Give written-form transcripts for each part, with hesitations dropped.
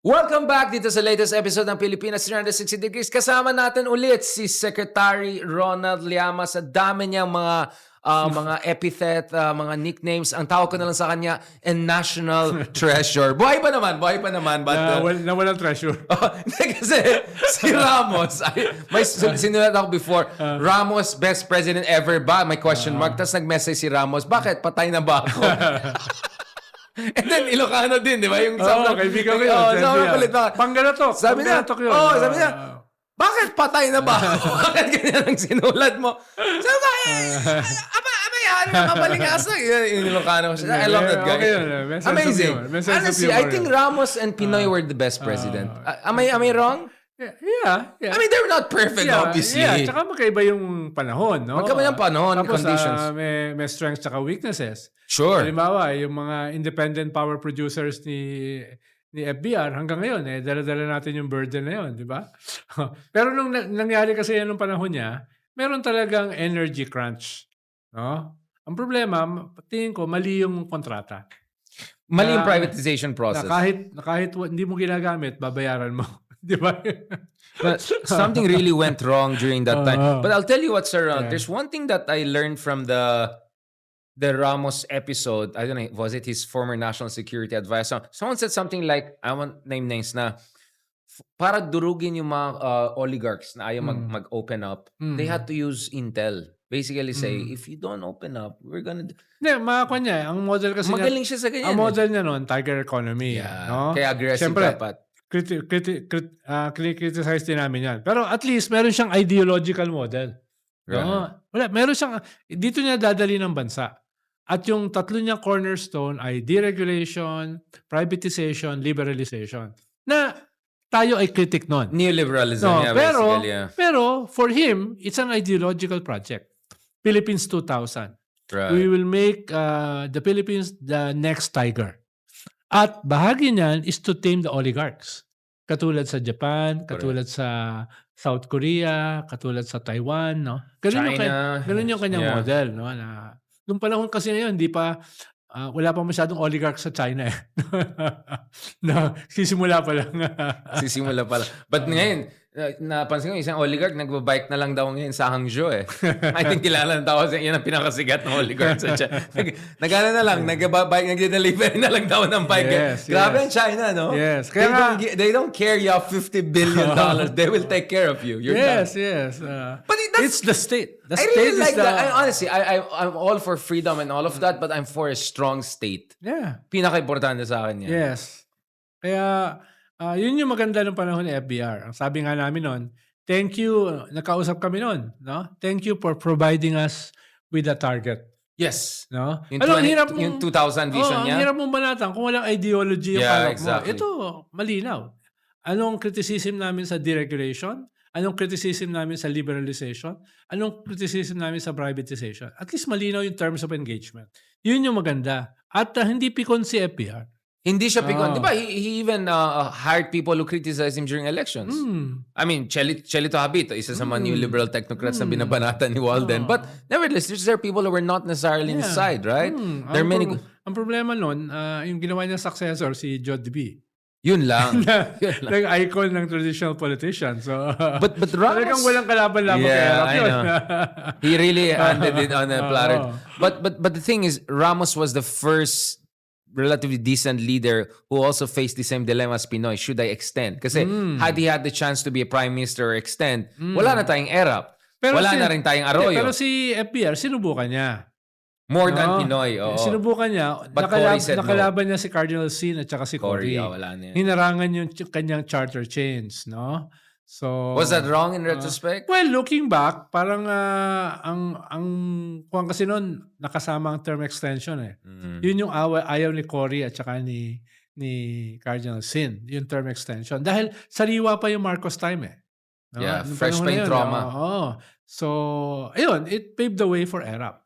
Welcome back dito sa latest episode ng Pilipinas 360 Degrees. Kasama natin ulit si Secretary Ronald Llamas. Sa dami niyang mga epithet, mga nicknames. Ang tawag ko na lang sa kanya, and National Treasure. Buhay pa naman. But, Na walang treasure. Hindi kasi si Ramos, may sinulat ako before, Ramos, best president ever ba? May question mark. Tapos nag-message si Ramos, bakit? Patay na ba ako? And then Ilocano din, di ba? Yung kaibigan ko yun. palit na. Panggalatok. Sabi niya, sabi niya, bakit patay na ba ako? Bakit ganyan ang sinulat mo? Sabi ko, yan, mabalingasa. Yung Ilocano. I love that guy. Amazing. Honestly, I think Ramos and Pinoy were the best president. Am I wrong? Yeah. I mean, they're not perfect, obviously. Yeah, tsaka magkaiba yung panahon, no? Magkaiba yung panahon, tapos, conditions. May strengths tsaka weaknesses. Sure. Halimbawa, yung mga independent power producers ni FBR, hanggang ngayon, dala-dala natin yung burden na yun, di ba? Pero nung nangyari kasi yan nung panahon niya, meron talagang energy crunch. No? Ang problema, tingin ko, mali yung kontrata. Mali yung privatization process. Na kahit hindi mo ginagamit, babayaran mo. Di ba? But something really went wrong during that time. But I'll tell you what, sir. There's one thing that I learned from the Ramos episode. I don't know, was it his former national security advisor? Someone said something like, I won't name names na, para durugin yung mga oligarchs na ayaw mag-open up, they had to use Intel. Basically say, if you don't open up, we're gonna... Hindi, makakuha niya. Ang model kasi magaling siya sa ganyan. Ang model niya noon, tiger economy. Yeah. No? Kaya aggressive Siyempre, dapat. criticize din namin yan. Pero at least, meron siyang ideological model. Right. No? Meron siyang, dito niya dadali ng bansa. At yung tatlo niya cornerstone ay deregulation, privatization, liberalization. Na tayo ay critic nun. Neoliberalism, No, basically. Yeah. pero for him, it's an ideological project. Philippines 2000. Right. We will make the Philippines the next tiger. At bahagi niyan is to tame the oligarchs. Katulad sa Japan, katulad sa South Korea, katulad sa Taiwan, no? Ganun yung kanyang model, no? Na nung panahon kasi ngayon, wala pa masyadong oligarchs sa China eh. No, sisimula pa lang. But ngayon, napansin ko, isang oligarch, nagbabike na lang daw ngayon sa Hangzhou eh. I think kilala na tao, yan ang pinakasigat ng oligarch sa China. Nagana na lang, nag-deliver na lang daw ng bike. Yes, Grabe ang China, no? Yes. They don't care you have $50 billion. They will take care of you. You're done. Yes. But it's the state. The I state really like is the... that. Honestly, I'm all for freedom and all of that, but I'm for a strong state. Yeah. Pinaka-importante sa akin yan. Yes. Kaya, yun yung maganda ng panahon ni FBR. Ang sabi nga namin noon, thank you, nakausap kami noon, no? Thank you for providing us with a target. Yes. No? Yung 2000 vision niya. Ang hirap mong banatan kung walang ideology yung kalak mo. Ito, malinaw. Anong criticism namin sa deregulation? Anong criticism namin sa liberalization? Anong criticism namin sa privatization? At least malinaw yung terms of engagement. Yun yung maganda. At hindi pikon si FBR. Hindi siya pikon. Di ba? He even hired people who criticized him during elections. I mean, Chelito Habito, isa sa mga new liberal technocrats na binabanatan ni Walden. But nevertheless, there are people who were not necessarily inside, right? There are many... Ang problema nun, yung ginawa niyang successor, si Jod B. Yun lang. Nag-icon ng traditional politician. So, but Ramos... Talagang walang kalaban-laban kaya I know. He really handed it on a platter. But the thing is, Ramos was the first relatively decent leader who also faced the same dilemma as Pinoy. Should I extend? Kasi had he had the chance to be a prime minister or extend, wala na tayong ERAP. Wala na rin tayong Arroyo. Pero si FBR, sinubukan niya. More than Pinoy. Sinubukan niya. Nakalaban niya si Cardinal Sin at saka si Cory. Wala na yan. Hinarangan yung kanyang charter change, no? So, was that wrong in retrospect? Well, looking back, parang kung kasi noon, nakasama ang term extension eh. Yun yung ayaw ni Cory at saka ni Cardinal Sin, yung term extension. Dahil sariwa pa yung Marcos time eh. No? Yeah, fresh pa yung trauma. So, ayun, it paved the way for ERAP.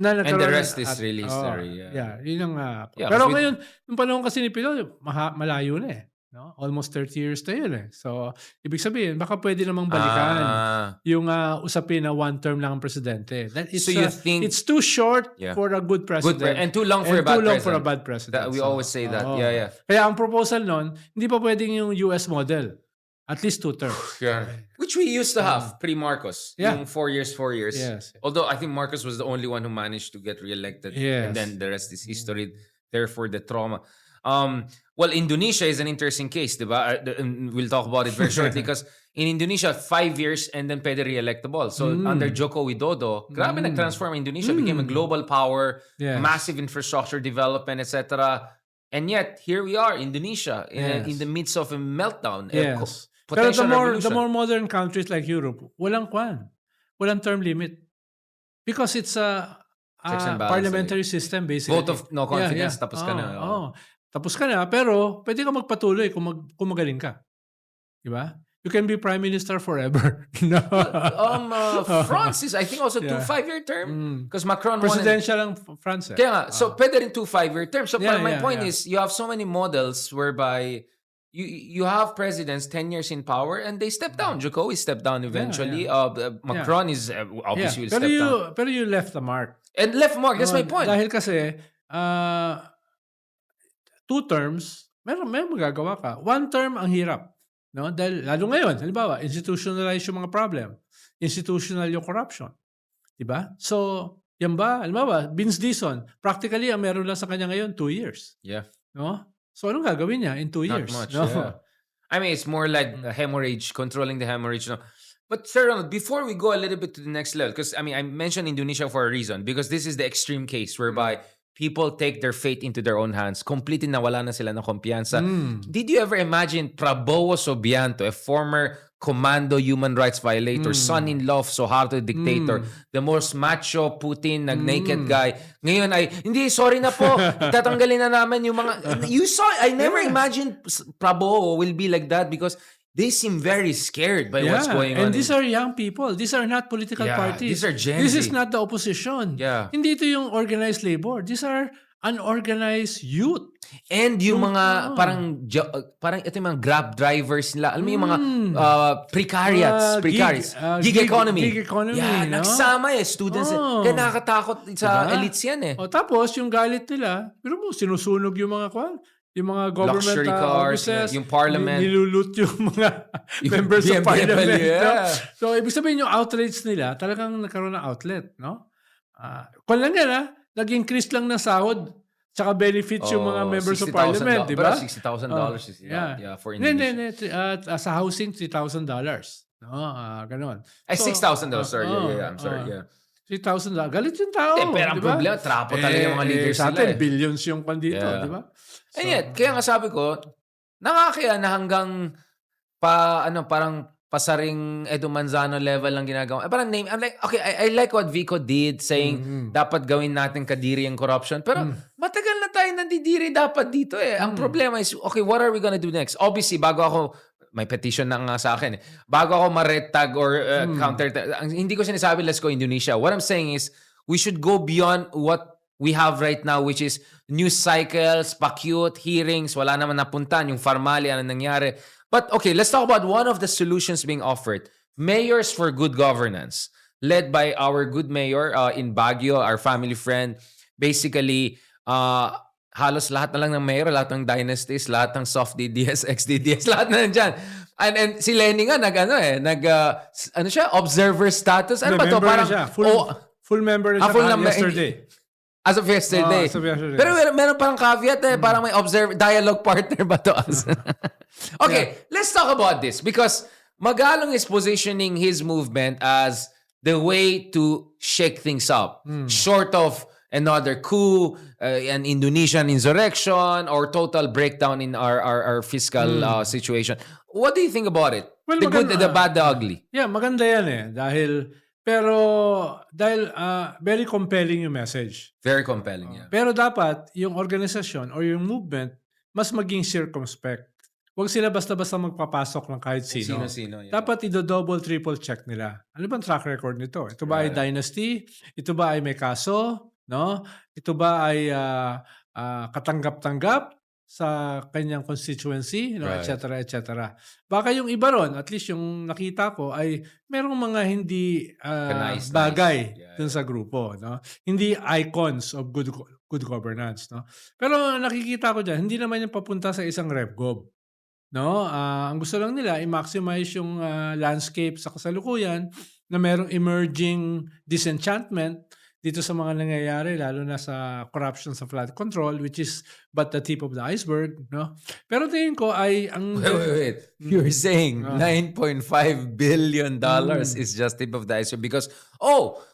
And the rest is really history. Yeah, yun ang... pero ngayon, yung panahon kasi ni Pinoy, malayo na eh. no? Almost 30 years na yun, eh. So, ibig sabihin baka puwede namang balikan Ah. yung, usapin na one term lang ang presidente. That So you think it's too short Yeah. for a good good president and too long for a and bad too long for a president. bad president. We always say that. oo. Yeah, yeah. Kaya ang proposal nun, hindi pa puwedeng yung US model. At least 2 terms. Yeah. Which we used to have pre-Marcos. Yeah. Yung 4 years, 4 years. Yes. Although I think Marcos was the only one who managed to get reelected. Yes. And then the rest is history. Therefore, the trauma. Well, Indonesia is an interesting case, diba? We'll talk about it very shortly because in Indonesia, 5 years and then pwede re-electable. So under Joko Widodo, grabe nag-transform Indonesia, became a global power, Yes. massive infrastructure development, etc. And yet, here we are, Indonesia, Yes. in the midst of a meltdown. a Yes. Pero potential the revolution. more modern countries like Europe, walang term limit. Because it's a Checks and balances. parliamentary system basically. Vote of no confidence, tapos ka na. Oo. Tapos ka na, pero pwede ka magpatuloy kung magaling ka. Di ba? You can be prime minister forever. No. France is, I think, also Yeah. 2 5-year term. Because Macron won. Presidential ang France. Kaya nga, so pwede rin 2 5-year term. So Yeah, my yeah, point yeah. is, you have so many models whereby you have presidents 10 years in power and they step down. Jokowi stepped down eventually. Macron is obviously will Pero step down. Pero you left the mark. And left mark, that's my point. Dahil kasi, 2 terms, meron magagawa ka. 1 term ang hirap. No? Dahil lalo ngayon, halimbawa, institutionalize yung mga problem. Institutional yung corruption. Diba? So, yan ba? Halimbawa, Vince Dizon, practically, ang meron lang sa kanya ngayon, 2 years. Yeah. No? So, anong gagawin niya in 2 Not years? much, No? yeah. I mean, it's more like a hemorrhage, controlling the hemorrhage. No? But Sir Ronald, before we go a little bit to the next level, because I mean, I mentioned Indonesia for a reason, because this is the extreme case whereby people take their fate into their own hands. Completely nawala na sila ng kumpiyansa. Did you ever imagine Prabowo Subianto, a former commando human rights violator, son-in-law of Suharto dictator, the most macho Putin, naked guy. Ngayon ay, hindi, sorry na po, tatanggalin na namin yung mga, you saw, I never imagined Prabowo will be like that because they seem very scared by what's going on. And these are young people. These are not political parties. These are Gen This Z. is not the opposition. Yeah. Hindi ito yung organized labor. These are unorganized youth. And yung mga parang ito yung mga Grab drivers nila. Alam mo yung mga precariats. Gig economy. Gig economy. Yeah, no? nagsama students. Kaya nakakatakot sa elites yan eh. O tapos, yung galit nila, pero mo, sinusunog yung mga yung mga government Luxury cars, offices, yung parliament. Nilulot yung mga members of BMW, parliament. yeah. No? So, ibig sabihin yung outrage nila, talagang nagkaroon ng outlet. No? Kung lang yan, nag-increase lang ng sahod tsaka benefits yung mga members of parliament, di ba? $60,000 is for Indonesia. Hindi. Sa housing, $3,000. No? Ganon. Ay, $6,000. Sorry. I'm sorry. Yeah. $3,000. Galit yung tao. Pero ang di ba? problema, trapo talaga yung mga leaders sa nila atin, billions yung pandito, Yeah. di ba? And yet, kaya nga sabi ko, nakakaya na hanggang parang pasaring Edo Manzano level lang ginagawa. Parang name, I'm like, okay, I like what Vico did, saying dapat gawin natin kadiri ang corruption. Pero matagal na tayo nandidiri dapat dito eh. Ang problema is, okay, what are we gonna do next? Obviously, bago ako, may petition na nga sa akin eh. Bago ako ma-red tag or counter tag, hindi ko sinasabi, let's go Indonesia. What I'm saying is, we should go beyond what we have right now, which is news cycles, pa-cute, hearings, wala naman napuntan, yung Farmalia, ano nangyari. But okay, let's talk about one of the solutions being offered. Mayors for Good Governance, led by our good mayor in Baguio, our family friend. Basically, halos lahat na lang ng mayor, lahat ng dynasties, lahat ng soft DDS, ex-DDS, lahat na nandyan. And si Lenny nga, observer status. Ano ba to? Parang, siya. Full member na siya full member. yesterday. As of yesterday. Pero meron parang caveat eh. Parang may dialogue partner ba to? Okay, let's talk about this. Because Magalong is positioning his movement as the way to shake things up. Short of another coup, an Indonesian insurrection, or total breakdown in our fiscal situation. What do you think about it? Well, The good, the bad, the ugly. Yeah, maganda yan eh. Dahil very compelling yung message. Very compelling, yeah. Pero dapat, yung organisasyon or yung movement, mas maging circumspect. Huwag sila basta-basta magpapasok ng kahit sino. Sino-sino, yeah. Dapat i-double, triple check nila. Ano bang track record nito? Ito ba ay dynasty? Ito ba ay may kaso? No? Ito ba ay katanggap-tanggap? sa kanyang constituency, Right. et cetera, et cetera. Baka yung iba ron, at least yung nakita ko ay merong mga hindi Nice. bagay Yeah, dun sa grupo, no? Hindi icons of good governance, no? Pero nakikita ko diyan, hindi naman yung papunta sa isang RevGov, no? Ang gusto lang nila i-maximize yung landscape sa kasalukuyan na merong emerging disenchantment dito sa mga nangyayari, lalo na sa corruption sa flood control, which is but the tip of the iceberg, no? Pero tingin ko ay ang Wait. You're saying $9.5 billion is just tip of the iceberg because,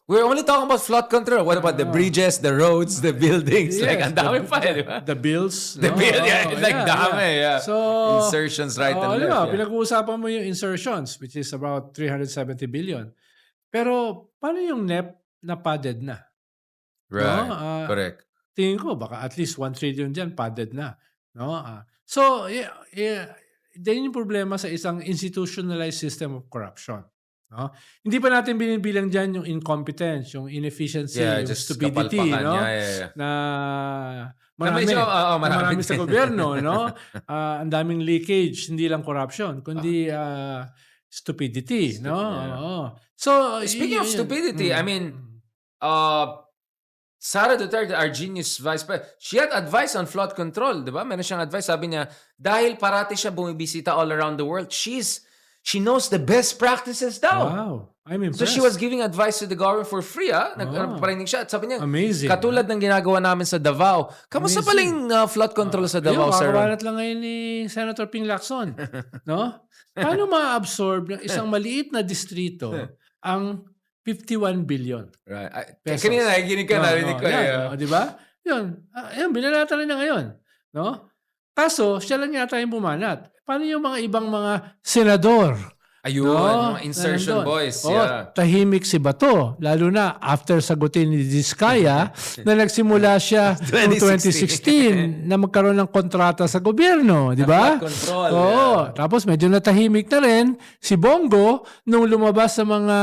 we're only talking about flood control. What about the bridges, the roads, the buildings? Like, ang dami pa, di ba? the bills, The no? bill, like, dami, yeah. So, Insertions right and di left. ba, Yeah. pinag-uusapan mo yung insertions, which is about 370 billion. Pero, paano yung NEP na padded na? Right. No? Correct. Tingin ko, baka at least 1 trillion dyan, padded na. No? So, yan yung problema sa isang institutionalized system of corruption. No? Hindi pa natin binibilang dyan yung incompetence, yung inefficiency, Yeah, yung just stupidity, kapalpakan. no? Yeah. Na medyo, marami sa din. gobyerno, no? Ang daming leakage, hindi lang corruption, kundi stupidity, no? Yeah. Oo. So, Speaking of stupidity, I mean, Sara Duterte, our genius vice president, she had advice on flood control, di ba? Meron siyang advice, sabi niya, dahil parati siya bumibisita all around the world, she knows the best practices daw. Wow, I'm So impressed. she was giving advice to the government for free, Nagpaparinig siya. At sabi niya, Amazing. katulad ng ginagawa namin sa Davao. Kamusta pala yung flood control sa Davao, sir? Kakawalat lang ngayon ni Senator Ping Lacson. No? Paano ma-absorb ng isang maliit na distrito ang 51 billion? Right. Pesos. Kanina nakikinig ka, narinig ko. Yan, di ba? Yun. Yan, binalata rin na ngayon. No? Kaso, siya lang yata yung bumanat. Paano yung mga ibang mga senador? Ayun, No? mga insertion Nandun. boys. Oh, Yeah. tahimik si Bato. Lalo na after sagutin ni Diskaya na nagsimula siya noong 2016 na magkaroon ng kontrata sa gobyerno. Di ba? Flood control. Oo. Yeah. Tapos medyo natahimik na rin si Bongo nung lumabas sa mga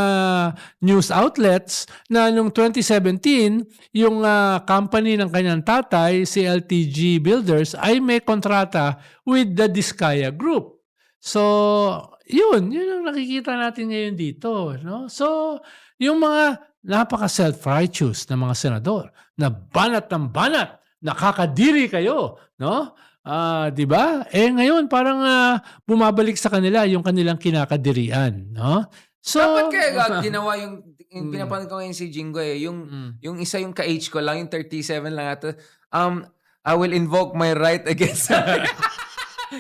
news outlets na noong 2017, yung company ng kanyang tatay, si LTG Builders, ay may kontrata with the Diskaya Group. So, yun ang nakikita natin ngayon dito, no? So, yung mga napaka self-righteous na mga senador na banat ng banat, nakakadiri kayo, no? 'Di ba? Ngayon parang bumabalik sa kanila yung kanilang kinakadirian, no? So, Dapat kaya ginawa yung pinapanood ko ngayon si Jinggoy, yung isa yung ka-age ko lang, yung 37 lang ata. I will invoke my right against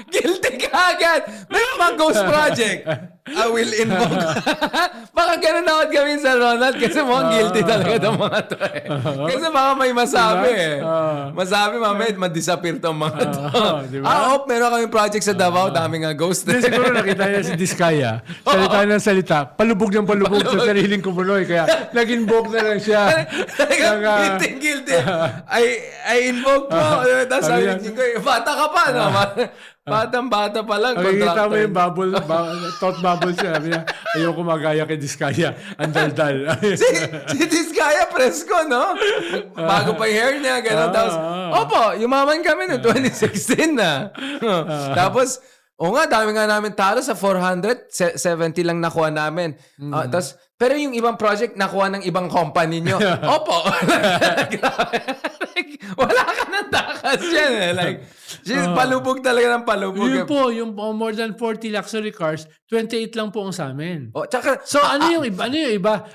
Guilty ka agad. May mga ghost project. I will invoke. Baka ganun ako gawin sa Ronald kasi mukhang guilty talaga ng mga to eh. Kasi baka may masabi eh. Masabi mamaya, ma-disappear tong mga to. Diba? Meron kami project sa Davao, dami nga ghost. Hindi, siguro nakita niya si Diskaya. Salita ng salita. Palubog ng palubog sa sariling kumuloy. Kaya nag-invoke na lang siya. Guilty. I invoke mo. Tapos sabi ni Jinggoy, bata ka pa. No? Batang-bata pa lang. Nakikita mo contractor. yung thought bubble siya. Sabi niya, ayoko magaya kay Diskaya. Ang daldal. si Diskaya presko, no? Bago pa yung hair niya, gano'n. Tapos, yumaman kami noong 2016 na. Tapos, dami nga namin talo sa 470 lang nakuha namin. Tapos, pero yung ibang project, nakuha ng ibang company nyo. Wala ka ng takas yan eh. Like, palubog talaga ng palubog. Yun po, yung more than 40 luxury cars, 28 lang po ang sa amin. Tsaka, So, ano yung iba?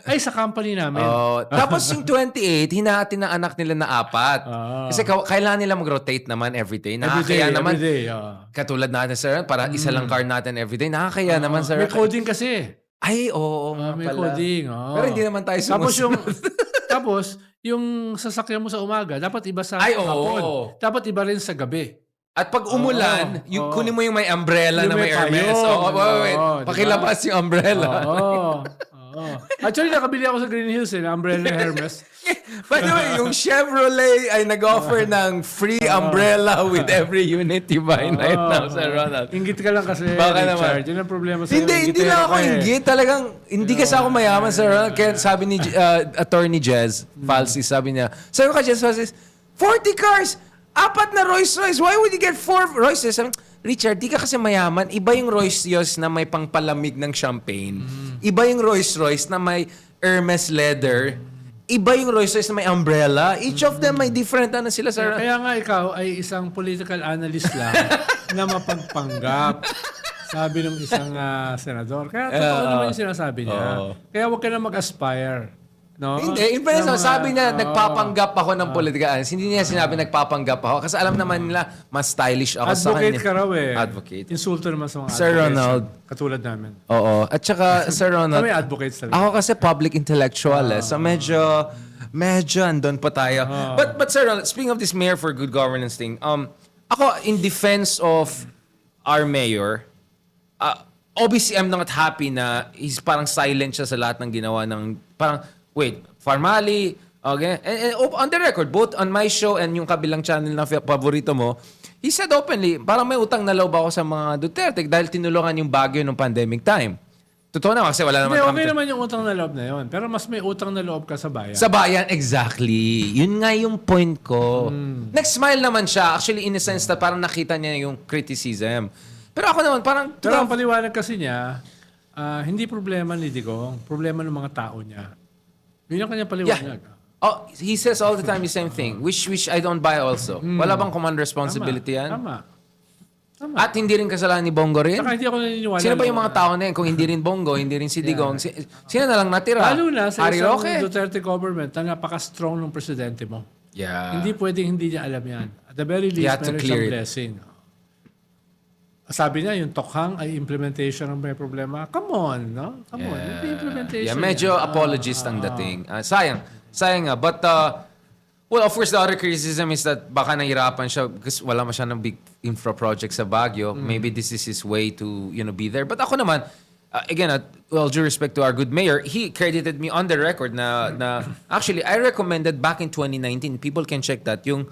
Ay, sa company namin. tapos yung 28, hinahati ng anak nila na 4. Kasi kailangan nila mag-rotate naman everyday. Nakakaya naman. Everyday. Katulad natin, sir, para isa lang car natin everyday. Nakakaya naman, sir. May coding kasi. Ay, oo. May pala. coding. Pero hindi naman tayo sumusunod. Tapos yung sasakyan mo sa umaga, dapat iba sa Ay, oo. hapon. Dapat iba rin sa gabi. At pag umulan, kunin mo yung may umbrella Yung na may may Hermes. payong. Wait. Diba? Pakilabas yung umbrella. Actually, nakabili ako sa Green Hills na umbrella ng Hermes. By the way, yung Chevrolet ay nag-offer ng free umbrella with every unit you buy right now, Sir Ronald. Inggit ka lang kasi, Baka Richard. Yun ang problema sa'yo. Hindi lang ako inggit. Talagang, hindi kasi ako mayaman, Sir Ronald. Kaya sabi ni Attorney Jez Falsi, sabi niya, sabi ko kay Jez Falsi, 40 cars! 4 na Rolls-Royce. Why would you get 4 Royces? Sabi, Richard, di ka kasi mayaman. Iba yung Rolls-Royce na may pangpalamig ng champagne. Iba yung Rolls-Royce na may Hermes leather. Iba yung Rolls-Royce na may umbrella. Each of them may different ano sila sa... Kaya nga ikaw ay isang political analyst lang na mapagpanggap. Sabi ng isang senador. Kaya totoo naman yung sinasabi niya. Kaya huwag ka na mag-aspire. No? Hindi. In fairness, sabi niya, nagpapanggap ako ng political analyst. Hindi niya sinabi nagpapanggap ako. Kasi alam naman nila, mas stylish ako sa kanya. Advocate ka raw eh. Advocate. Insulto naman sa mga Sir advocates. Ronald. Katulad namin. Oo. At saka, Sir Ronald, Kami advocates talaga. ako kasi public intellectual so medyo andun pa tayo. But Sir Ronald, speaking of this mayor for good governance thing, ako in defense of our mayor, obviously I'm not happy na he's parang silent siya sa lahat ng ginawa ng parang formally, okay? And on the record, both on my show and yung kabilang channel na paborito mo, he said openly, parang may utang na loob ako sa mga Duterte dahil tinulungan yung Baguio nung pandemic time. Totoo naman kasi wala naman Hindi, kami. okay naman yung utang na loob na yun. Pero mas may utang na loob ka sa bayan. Sa bayan, exactly. Yun nga yung point ko. Nag-smile naman siya. Actually, in a sense na parang nakita niya yung criticism. Pero ako naman, parang... Pero ang paliwanag kasi niya, hindi problema ni Digong. Problema ng mga tao niya. Yun yung kanyang paliwanag. Oh, he says all the time the same thing, which I don't buy also. Wala bang command responsibility yan? Tama. At hindi rin kasalanan ni Bongo rin? Saka hindi ako naniniwala. Sino ba yung mga tao na yan? Kung hindi rin Bongo, hindi rin si Digong, sino na lang natira? Lalo na sa Harry isang Roque? Duterte government na napaka-strong ng presidente mo. Yeah. Hindi pwedeng hindi niya alam yan. At the very least, You have to meron clear siyang it. blessing. Sabi niya, yung tokhang ay implementation ng may problema. Come on, no? Come on. Yung implementation. Yeah, medyo apologist ang dating. Sayang nga. But, well, of course, the other criticism is that baka nahirapan siya because wala masyadong big infra project sa Baguio. Maybe this is his way to, be there. But ako naman, again, well, due respect to our good mayor, he credited me on the record na actually, I recommended back in 2019, people can check that, yung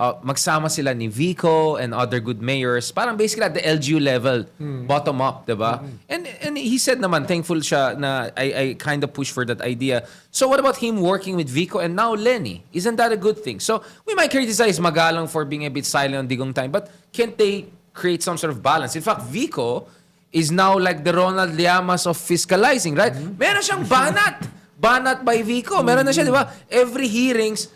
magsama sila ni Vico and other good mayors, parang basically at the LGU level, bottom up, diba? And he said naman, thankful siya na I kind of pushed for that idea. So what about him working with Vico and now Lenny? Isn't that a good thing? So we might criticize Magalang for being a bit silent on Digong time, but can't they create some sort of balance? In fact, Vico is now like the Ronald Llamas of fiscalizing, right? Meron siyang banat. Banat by Vico. Meron na siya, di ba? Every hearings,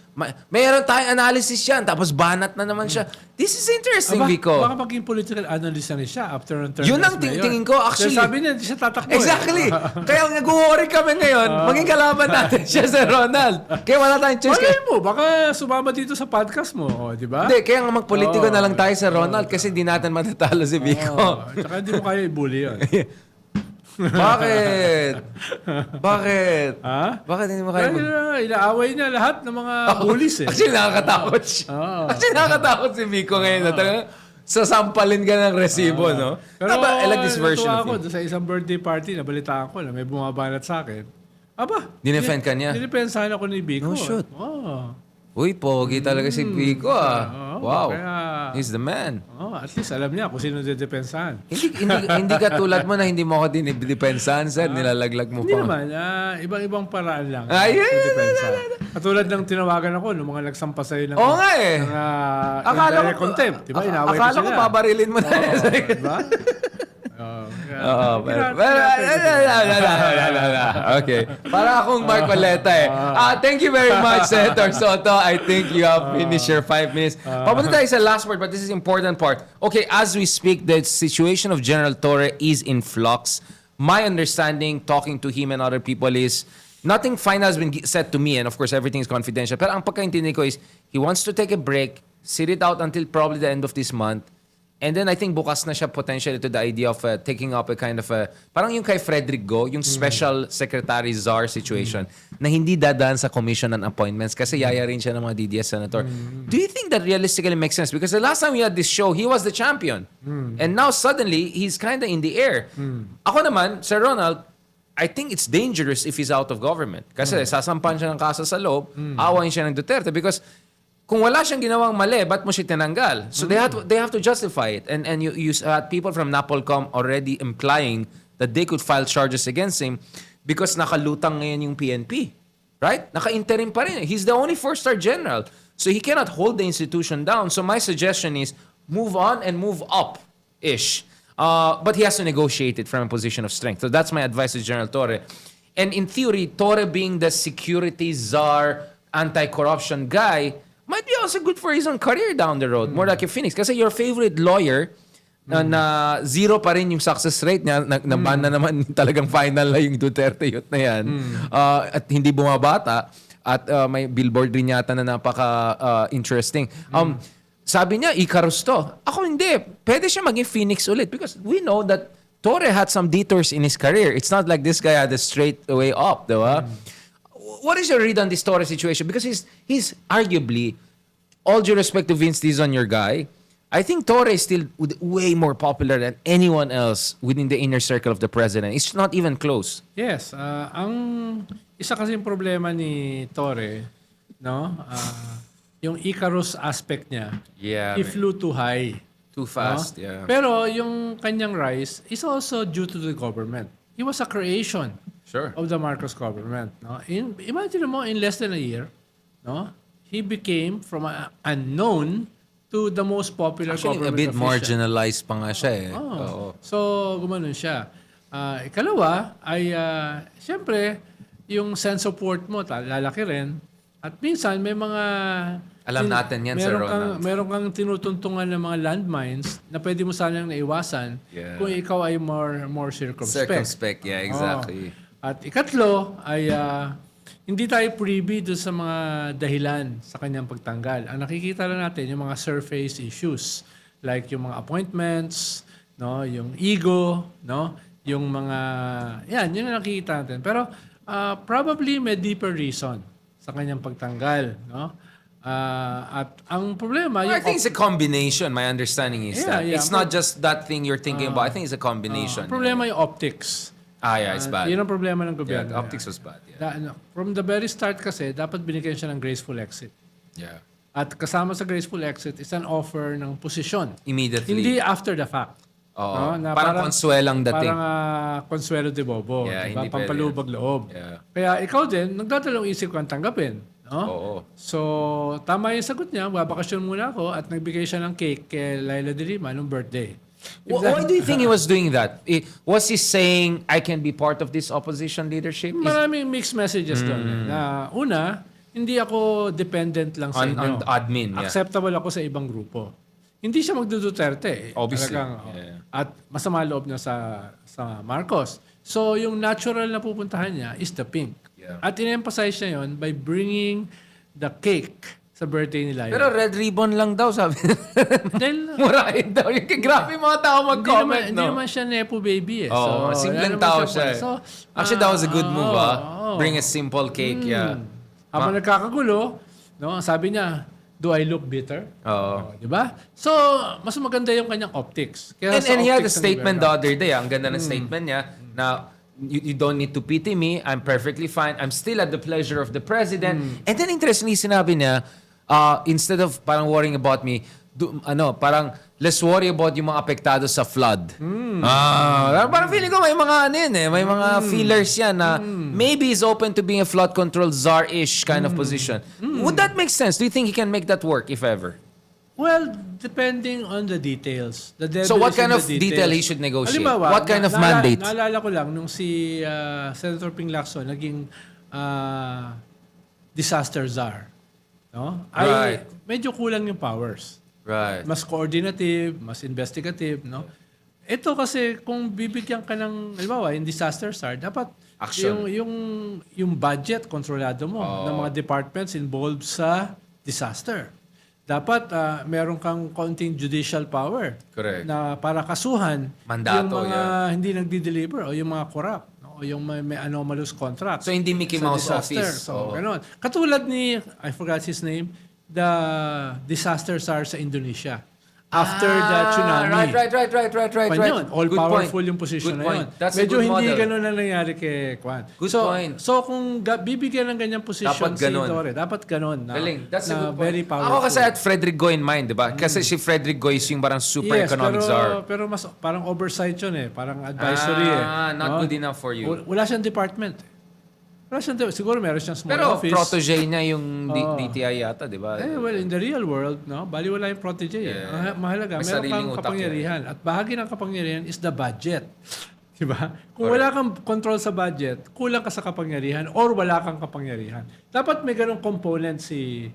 mayroon tayong analysis yan, tapos banat na naman siya. This is interesting, Vico. Baka maging political analyst na rin siya after ng term. Yun ang tingin ko, actually. Sabi niya, hindi siya tatakbo. Exactly. Kaya nag-worry kami ngayon, maging kalaban natin siya sa Ronald. Kaya wala tayong choice. Malay mo, baka sumama dito sa podcast mo, di ba? Hindi, kaya nga magpolitiko na lang tayo sa Ronald kasi di natin matatalo si Vico. Tsaka hindi mo kaya i-bully yun. Bakit? Bakit? Ha? Bakit hindi mo kaya Inaaway niya lahat ng mga bullies eh. Actually, nakakatakot siya. Actually, nakakatakot si Vico ngayon. Talagang sasampalin ka ng resibo, no? Pero I like this version of ako him. sa isang birthday party, nabalitaan ko na may bumabanat sa akin. Aba, Dinefend ka niya? Dinipensahan ako ni Vico. Oh, shoot. Oh. Uy, pogi talaga si Vico, Wow. Kaya, He's the man. at least alam niya kung sino didepensahan. Hindi ka tulad mo na hindi mo ako dinidepensahan, sir. Nilalaglag mo Hindi pa. naman, ibang-ibang paraan lang. Ay, Katulad ng tinawagan ako, ng mga nagsampa sa'yo ng, Oo nga eh. ng Akala indirect contempt. Diba? Inaway Akala ko sila. babarilin mo na. Diba? Okay. Para akong Marcoleta eh. Thank you very much, Senator Soto. I think you have finished your 5 minutes. Papunta tayo sa last word, but this is important part. Okay, as we speak, the situation of General Torre is in flux. My understanding, talking to him and other people, is nothing final has been said to me, and of course, everything is confidential. Pero ang pagkaintindi ko is, he wants to take a break, sit it out until probably the end of this month, and then I think bukas na siya potentially to the idea of taking up a kind of parang yung kay Frederick Go, yung special secretary czar situation na hindi dadaan sa commission on appointments kasi yayarin siya ng mga DDS senator. Do you think that realistically makes sense? Because the last time we had this show, he was the champion. And now suddenly, he's kind of in the air. Ako naman, Sir Ronald, I think it's dangerous if he's out of government. Kasi sasampan siya ng kaso sa loob, awayin siya ng Duterte because kung wala siyang ginawang mali, ba't mo siya tinanggal? So they have to justify it. And you had people from Napolcom already implying that they could file charges against him because nakalutang ngayon yung PNP. Right? Naka-interim pa rin. He's the only 4-star general. So he cannot hold the institution down. So my suggestion is move on and move up-ish. But he has to negotiate it from a position of strength. So that's my advice to General Torre. And in theory, Torre being the security czar, anti-corruption guy, might be also good for his own career down the road. More like a Phoenix. Kasi your favorite lawyer, na zero pa rin yung success rate niya, na-ban na naman talagang final na yung Duterte youth na yan, at hindi bumabata, at may billboard rin yata na napaka-interesting. Sabi niya, Icarus to. Ako hindi. Pwede siya maging Phoenix ulit because we know that Torre had some detours in his career. It's not like this guy had a straight way up, diba? What is your read on this Torre situation? Because he's arguably, all due respect to Vince Dizon, your guy, I think Torre is still way more popular than anyone else within the inner circle of the president. It's not even close. Yes. Ang isa kasing problema ni Torre, no? Yung Icarus aspect niya, he flew too high. Too fast, no? Pero yung kanyang rise is also due to the government. He was a creation of the Marcos government. No? Imagine mo, in less than a year, no, he became from an unknown to the most popular government a bit official. marginalized pa nga siya eh. So, gumanon siya. Ikalawa ay, siyempre, yung sense of worth mo, lalaki rin. At minsan, may mga... Alam natin yan, Sir Ronald. Meron kang tinutuntungan ng mga landmines na pwede mo sanang naiwasan kung ikaw ay more circumspect. Circumspect, yeah, exactly. At ikatlo ay hindi tayo privy doon sa mga dahilan sa kanyang pagtanggal. Ang nakikita lang natin yung mga surface issues like yung mga appointments, no, yung ego, no, yung mga yun ang nakikita natin. Pero probably may deeper reason sa kanyang pagtanggal, no? At ang problema... Well, I think it's a combination. My understanding is that. It's not just that thing you're thinking about. I think it's a combination. Problema yung optics. It's bad. Yun ang problema ng gobyerno. Optics was bad. From the very start kasi, dapat binigyan siya ng graceful exit. Yeah. At kasama sa graceful exit is an offer ng posisyon. Immediately. Hindi after the fact. No? Parang konsuelang dating. Parang consuelo de bobo. Yeah, diba? hindi Pampalubag loob. Yeah. Kaya ikaw din, nagdadalawang isip kang tanggapin. No? Oo. So, tama yung sagot niya. Babakasyon muna ako at nagbigay siya ng cake kay Laila de Lima nung birthday. Why do you think he was doing that? Was he saying, I can be part of this opposition leadership? Maraming mixed messages doon. Na una, hindi ako dependent lang sa inyo. On admin, yeah. Acceptable ako sa ibang grupo. Hindi siya magduduterte. Obviously. At masama loob niya sa Marcos. So, yung natural na pupuntahan niya is the pink. Yeah. At in-emphasize niya yon by bringing the cake sa birthday nila. Pero red ribbon lang daw, sabi. Dahil, Murahin daw. Grabe mga tao mag-comment, Hindi naman siya nepo baby eh. So, simpleng tao siya. So, actually, that was a good move, Bring a simple cake, yeah. Habang nagkakagulo, no, sabi niya, do I look bitter? Di ba? So, mas maganda yung kanyang optics. Kaya and he had a statement the other day. Ang ganda ng statement niya na you don't need to pity me. I'm perfectly fine. I'm still at the pleasure of the president. And then interestingly, sinabi niya, instead of parang worrying about me, parang let's worry about yung mga apektado sa flood. Parang feeling ko may mga may mga feelers yan na maybe he's open to being a flood control czar-ish kind of position. Would that make sense? Do you think he can make that work if ever? Well, depending on the details. So what kind of detail he should negotiate? Halimbawa, what kind of mandate? Naalala ko lang nung si Senator Ping Lacson naging disaster czar. No? Ay medyo kulang yung powers. Right. Mas coordinative, mas investigative, no? Ito kasi kung bibigyan ka ng halimbawa, yung disaster czar, dapat action. Yung budget kontrolado mo ng mga departments involved sa disaster. Dapat meron kang konting judicial power. Correct. Na para kasuhan Mandato, yung mga hindi nagdi-deliver o yung mga corrupt o yung may anomalous contract. So hindi Mickey Mouse office. So ganun. Katulad ni, I forgot his name, the disaster czar sa Indonesia. After the tsunami. Right. All-powerful yung position na yun. That's medyo a good hindi model. ganun na nangyari kay Kwan. Good point. So kung bibigyan ng ganyang position Dapat ganun. si Torre, dapat ganun. Galing. That's a good point. Very powerful. Ako kasi at Frederick Goy in mind, di ba? Kasi si Frederick Goy is yung parang super economic czar. Pero mas parang oversight yun eh. Parang advisory Not good enough for you. Wala siyang department. siguro meron siyang small Pero office. protege niya yung Oo. DTI yata, di ba? Well, in the real world, no, baliwala yung protege. Yeah. Mahalaga, May meron sariling kang utak kapangyarihan. At bahagi ng kapangyarihan is the budget. Diba? Kung wala kang control sa budget, kulang ka sa kapangyarihan or wala kang kapangyarihan. Dapat may ganong component si...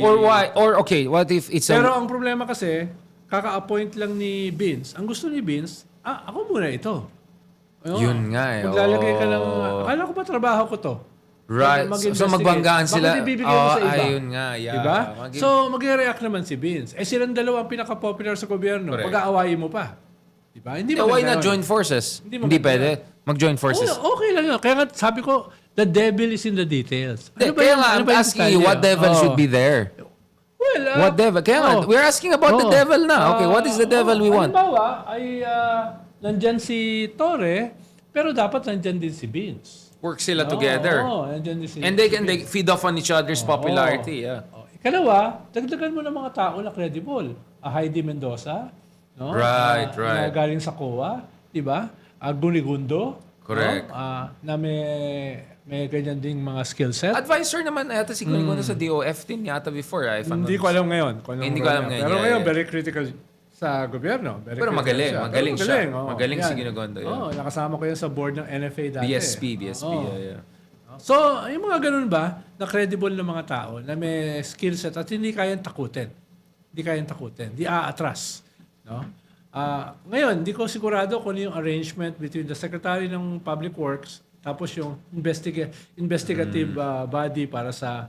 Or why? Or okay, what if it's Pero ang problema kasi, kaka-appoint lang ni Vince. Ang gusto ni Vince, ako muna ito. Yun nga eh. Maglalagay ka ng... Akala ko ba trabaho ko to? Right. So magbanggaan sila. Bakit ibibigay mo sa iba? Ayun nga. Yeah. Diba? So, mag-react naman si Vince. Silang dalawa ang pinaka-popular sa gobyerno. Correct. Pag-aawayin mo pa. Diba? Hindi why maganda not yun. join forces? Hindi Hindi maganda pwede. Mag-join forces. Okay lang yun. Kaya nga sabi ko, the devil is in the details. Kaya nga, I'm asking you, what devil should be there? Well, What devil? Kaya nga, we're asking about the devil na. Okay, what is the devil we want? Halimbawa, ay nandyan si Torre, pero dapat nandyan din si Vince. Work sila together. Nandyan din si And they feed off on each other's popularity. Yeah. Ikalawa, dagdagan mo ng mga tao na credible. Heidi Mendoza, no? Right. Na galing sa COA, di ba? Gunigundo. Correct. No? Na may ganyan ding mga skill set. Advisor naman yata si Gunigundo sa DOF din yata before. Hindi ko alam ngayon. Hindi ko alam ngayon. Pero Yeah, ngayon, yeah. very critical sa gobyerno. Very Pero critical magaling. siya. Magaling Pero siya. oo. Magaling si Yan. Gunigundo. Yeah. Nakasama ko yan sa board ng NFA dati. BSP. Oo. Yeah. So, yung mga ganun ba, na credible na mga tao, na may skill set at hindi kayang takutin. Hindi aatras. No? Ngayon, hindi ko sigurado kung ano yung arrangement between the Secretary ng Public Works tapos yung investigative body para sa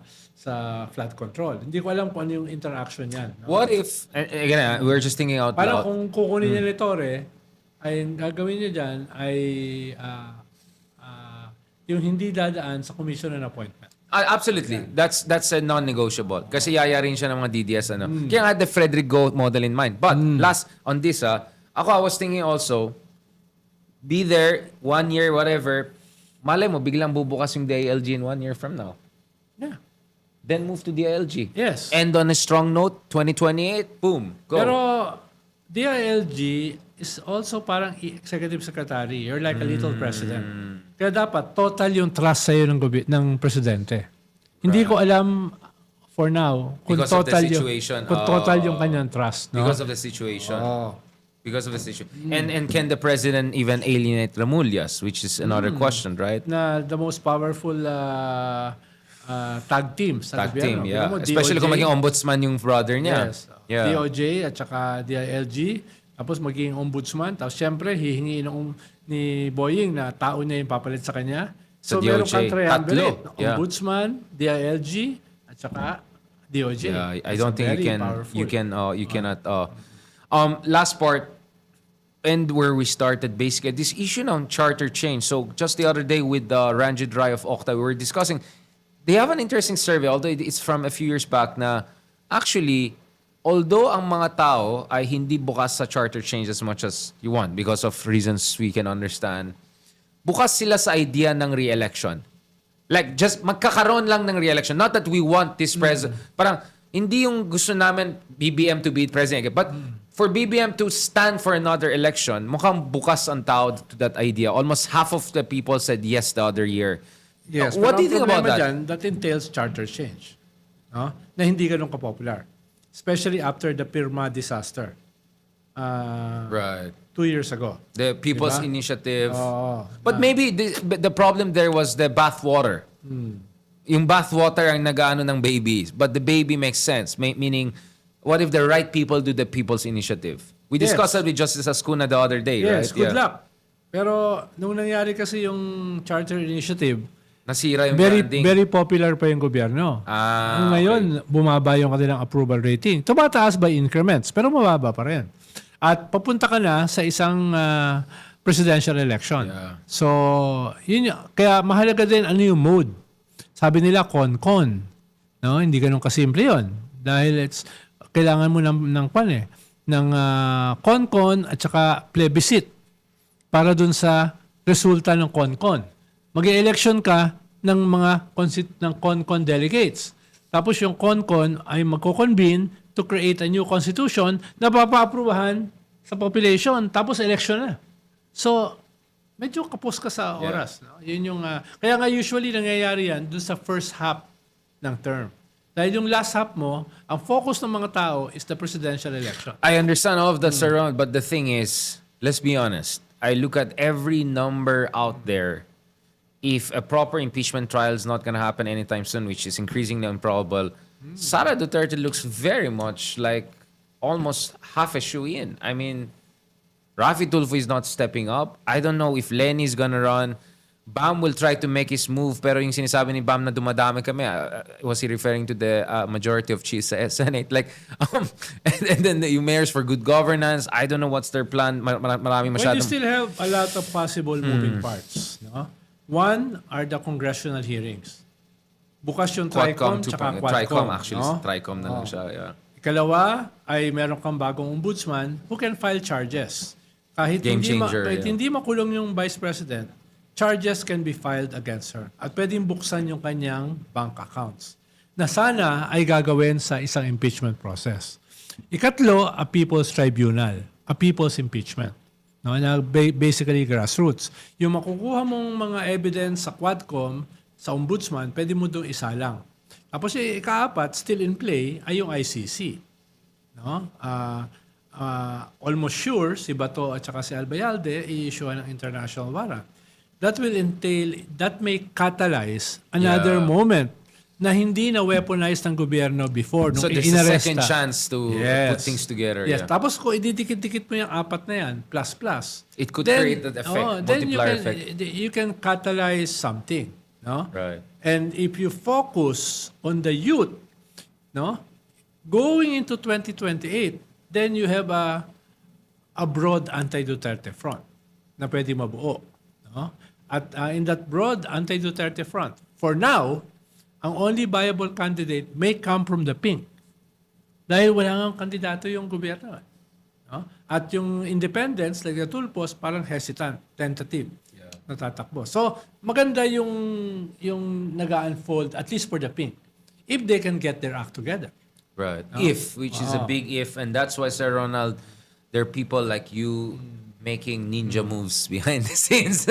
flood control. Hindi ko alam kung ano yung interaction yan. No? What if, again, we're just thinking out Parang loud. kung kukunin niya ni Torre, ay gagawin niya dyan ay yung hindi dadaan sa commission and appointment. Absolutely. That's a non-negotiable. Kasi yayarin siya ng mga DDS. Kaya nga the Frederick Goat model in mind. But last on this, I was thinking also, be there 1 year, whatever. Malay mo, biglang bubukas yung DILG in 1 year from now. Yeah. Then move to DILG. Yes. End on a strong note, 2028, boom, go. Pero DILG is also parang executive secretary. You're like a little president. Kaya dapat total yung trust sa'yo ng presidente. Hindi ko alam for now kung Because of the total situation. kung total yung kanyang trust. No? Because of the situation. Because of the situation. And can the president even alienate Ramullas, which is another question, right? Na the most powerful tag team sa Tag team, gobyerno. yeah. Tignan mo, Especially kung DOJ, maging ombudsman yung brother niya. Yes. Yeah. DOJ at saka DILG. Tapos maging ombudsman. Tapos syempre, hihingi ni Boying na tao niya yung papalit sa kanya. Sa So meron DOJ. kang triumvirate. Tatlo. Yeah. Ombudsman, DILG, at saka DOJ. Yeah, I It's don't think very powerful. you cannot last part and where we started basically this issue on charter change. So just the other day with Ranjit Rai of Okta, we were discussing. They have an interesting survey, although it's from a few years back, na actually, although ang mga tao ay hindi bukas sa charter change as much as you want because of reasons we can understand, bukas sila sa idea ng re-election. Like, just magkakaroon lang ng re-election. Not that we want this president. Parang, hindi yung gusto namin BBM to be president. But for BBM to stand for another election, mukhang bukas ang tao to that idea. Almost half of the people said yes the other year. Yes, What pero do you think ang about problema that? dyan, that entails charter change. No? Na hindi ganun ka-popular. Especially after the Pirma disaster. Right. 2 years ago. The People's Diba? Initiative. Oo. But maybe the problem there was the bathwater. Yung bathwater ang nag-ano ng babies. But the baby makes sense. Meaning, what if the right people do the People's Initiative? We Yes. discussed that with Justice Ascuna the other day, Yes, right? good luck. Pero nung nangyari kasi yung charter initiative, Nasira yung very branding. very popular pa yung gobyerno. Ngayon, bumaba yung kanilang approval rating. Tumataas by increments, pero mababa pa rin. At papunta ka na sa isang presidential election. Yeah. So, yun yun. Kaya mahalaga din ano yung mode. Sabi nila con-con. No, hindi ganun kasimple 'yon. Dahil kailangan mo ng con-con at saka plebiscite para dun sa resulta ng con-con. Mag-election ka ng mga ng con-con delegates. Tapos yung con-con ay magko-convene to create a new constitution na papa-aprubahan sa population. Tapos election na. So, medyo kapos ka sa Yeah. oras. No? Yun yung, kaya nga usually nangyayari yan dun sa first half ng term. Dahil yung last half mo, ang focus ng mga tao is the presidential election. I understand all of that, Sir Ron, but the thing is, let's be honest. I look at every number out there. If a proper impeachment trial is not going to happen anytime soon, which is increasingly improbable, Sara Duterte looks very much like almost half a shoe-in. I mean, Rafi Tulfo is not stepping up. I don't know if Lenny is gonna run. Bam will try to make his move, pero yung sinasabi ni Bam na dumadami kami, was he referring to the majority of chiefs sa Senate? Like, and then yung mayors for good governance, I don't know what's their plan. Marami Well, masyadong... you still have a lot of possible moving parts. No? One are the congressional hearings. Bukas yung TRICOM tsaka Quadcom. TRICOM actually. No? TRICOM na lang siya. Yeah. Ikalawa ay meron kang bagong ombudsman who can file charges. Kahit Game hindi, changer, kahit yeah. hindi makulong yung vice president, charges can be filed against her. At pwedeng buksan yung kanyang bank accounts. Na sana ay gagawin sa isang impeachment process. Ikatlo, a people's tribunal. A people's impeachment. No, na basically grassroots. Yung makukuha mong mga evidence sa Quadcom, sa ombudsman, pwede mo doon isalang. Tapos yung ikaapat, still in play, ay yung ICC. No? Almost sure, si Bato at saka si Albayalde, i-issue ng international warrant. That will entail, that may catalyze another moment na hindi na weaponized ng gobyerno before nung So there's a inaresta. second chance to put things together. Yes. Yeah. Tapos kung ididikit-dikit mo yung apat na yan, plus. It could create that effect, then multiplier effect. you can catalyze something. No? Right. And if you focus on the youth, no, going into 2028, then you have a broad anti-Duterte front na pwede mabuo. No? At in that broad anti-Duterte front, for now, ang only viable candidate may come from the pink. Dahil wala nga kandidato yung gobyerno. No? At yung independents, like the Tulfos, parang hesitant, tentative. Natatakbo. So, maganda yung nag-unfold, at least for the pink, if they can get their act together. Right. If, which is a big if. And that's why, Sir Ronald, there are people like you making ninja moves behind the scenes.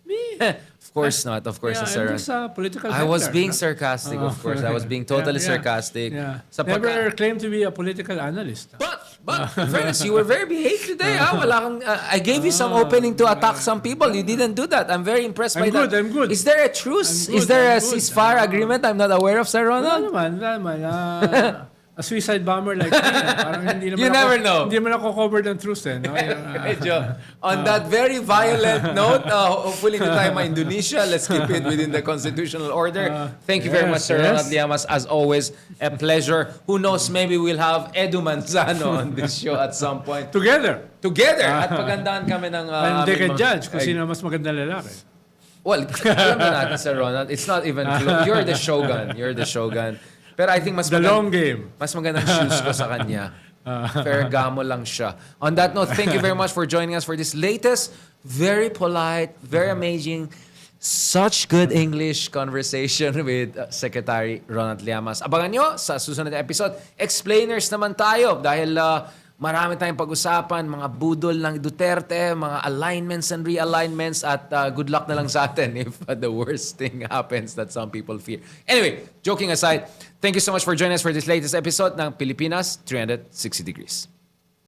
Me? Of course not. Of course, Yeah, Sir I'm Ronald. just a political I was hacker, being no? sarcastic, of course. I was being totally sarcastic. Yeah. Sa Never claimed to be a political analyst. But in fairness, you were very behaved today. Wala kang, I gave you some opening to attack some people. You didn't do that. I'm very impressed by that. I'm good. Is there a truce? I'm good, Is there a I'm good. ceasefire agreement I'm not aware of, Sir Wala Ronald? naman. A suicide bomber like me. Parang hindi naman You never know. Hindi naman ako covered ng truth. No? Medyo, on that very violent note, hopefully hindi tayo ma-Indonesia. Let's keep it within the constitutional order. Thank you very much, Sir Ronald Llamas. As always, a pleasure. Who knows, maybe we'll have Edu Manzano on this show at some point. Together. At pagandaan kami ng... And they can aming mga- judge kung sino mas maganda lalaki. Well, alam na natin, Sir Ronald. It's not even close. You're the shogun. Pero I think mas Long game. mas magandang shoes ko sa kanya. Ferragamo lang siya. On that note, thank you very much for joining us for this latest, very polite, very amazing, such good English conversation with Secretary Ronald Llamas. Abangan nyo sa susunod na episode. Explainers naman tayo dahil marami tayong pag-usapan, mga budol ng Duterte, mga alignments and realignments, at good luck na lang sa atin if the worst thing happens that some people fear. Anyway, joking aside, thank you so much for joining us for this latest episode ng Pilipinas 360 Degrees.